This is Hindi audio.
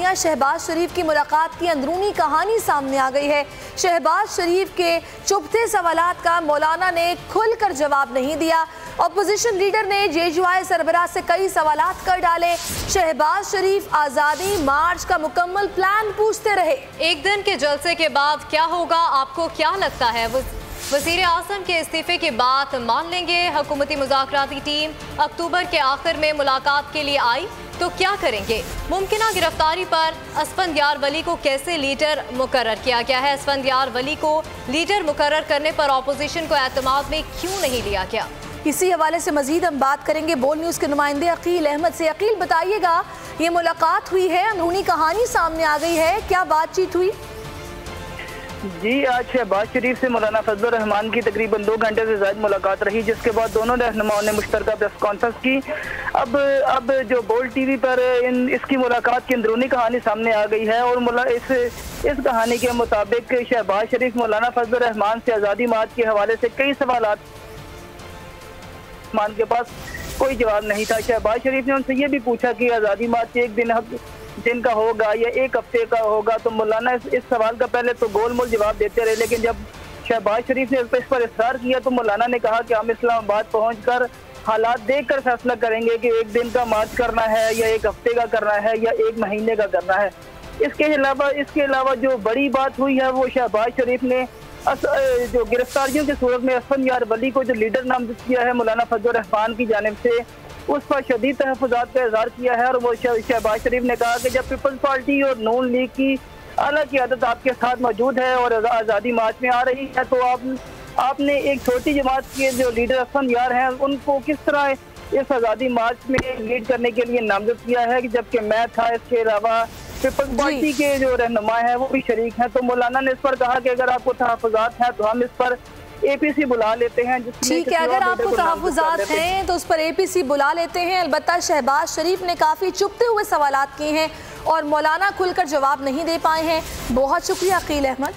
शहबाज शरीफ की मुलाकात की अंदरूनी कहानी सामने आ गई है। शहबाज शरीफ के चुभते सवालात का मौलाना ने खुलकर जवाब नहीं दिया। अपोजिशन लीडर ने जेजुआई सरबराह से कई सवालात कर डाले। शहबाज शरीफ आज़ादी मार्च का मुकम्मल प्लान पूछते रहे। एक दिन के जलसे के बाद क्या होगा, आपको क्या लगता है? वज़ीर आज़म के इस्तीफे के बाद मान लेंगे हुकूमती मुज़ाकराती टीम अक्टूबर के आखिर में मुलाकात के लिए आई तो क्या करेंगे? मुमकिना गिरफ्तारी पर असफंदयार वली को कैसे लीडर मुकर्रर किया गया है? असफंदयार वली को लीडर मुकर्रर करने पर अपोजिशन को एतमाद में क्यों नहीं लिया गया? इसी हवाले से मजीद हम बात करेंगे बोल न्यूज़ के नुमाइंदे अकील अहमद से। अकील, बताइएगा, ये मुलाकात हुई है, अंदरूनी कहानी सामने आ गई है, क्या बातचीत हुई? जी, आज शहबाज शरीफ से मौलाना फजलुर रहमान की तकरीबन 2 घंटे से ज़्यादा मुलाकात रही, जिसके बाद दोनों रहनुमाओं ने मुश्तरका प्रेस कॉन्फ्रेंस की। अब जो बोल्ड टीवी पर इसकी मुलाकात की अंदरूनी कहानी सामने आ गई है और इस कहानी के मुताबिक शहबाज शरीफ मौलाना फजलुर रहमान से आज़ादी मार्च के हवाले से कई सवाल मान के पास कोई जवाब नहीं था। शहबाज शरीफ ने उनसे ये भी पूछा कि आज़ादी मार्च एक दिन का होगा या एक हफ्ते का होगा, तो मौलाना इस सवाल का पहले तो गोलमोल जवाब देते रहे, लेकिन जब शहबाज शरीफ ने इस पर इसरार किया तो मौलाना ने कहा कि हम इस्लामाबाद पहुंचकर हालात देखकर फैसला करेंगे कि एक दिन का मार्च करना है या एक हफ्ते का करना है या एक महीने का करना है। इसके अलावा जो बड़ी बात हुई है वो शहबाज शरीफ ने जो गिरफ्तारियों की सूरत में असफंदयार वली को जो लीडर नामजद किया है मौलाना फजलुर रहमान की जानिब से, उस पर शदीद तहफ़्फ़ुज़ात का इज़हार किया है। और वो शहबाज शरीफ ने कहा कि जब पीपल्स पार्टी और नून लीग की आला क़यादत आपके साथ मौजूद है और आज़ादी मार्च में आ रही है, तो आपने एक छोटी जमात के जो लीडर असफंदयार हैं उनको किस तरह इस आज़ादी मार्च में लीड करने के लिए नामजद किया है, जबकि मैं था। इसके अलावा पीपल्स पार्टी के जो रहनुमा हैं वो भी शरीक हैं। तो मौलाना ने इस पर कहा कि अगर आपको तहफ़्फ़ुज़ात हैं तो हम इस पर APC बुला लेते हैं। ठीक है, अगर आपको तहफ़्फ़ुज़ात हैं तो उस पर APC बुला लेते हैं। अलबत्ता शहबाज शरीफ ने काफ़ी चुभते हुए सवालात किए हैं और मौलाना खुलकर जवाब नहीं दे पाए हैं। बहुत शुक्रिया अकील अहमद।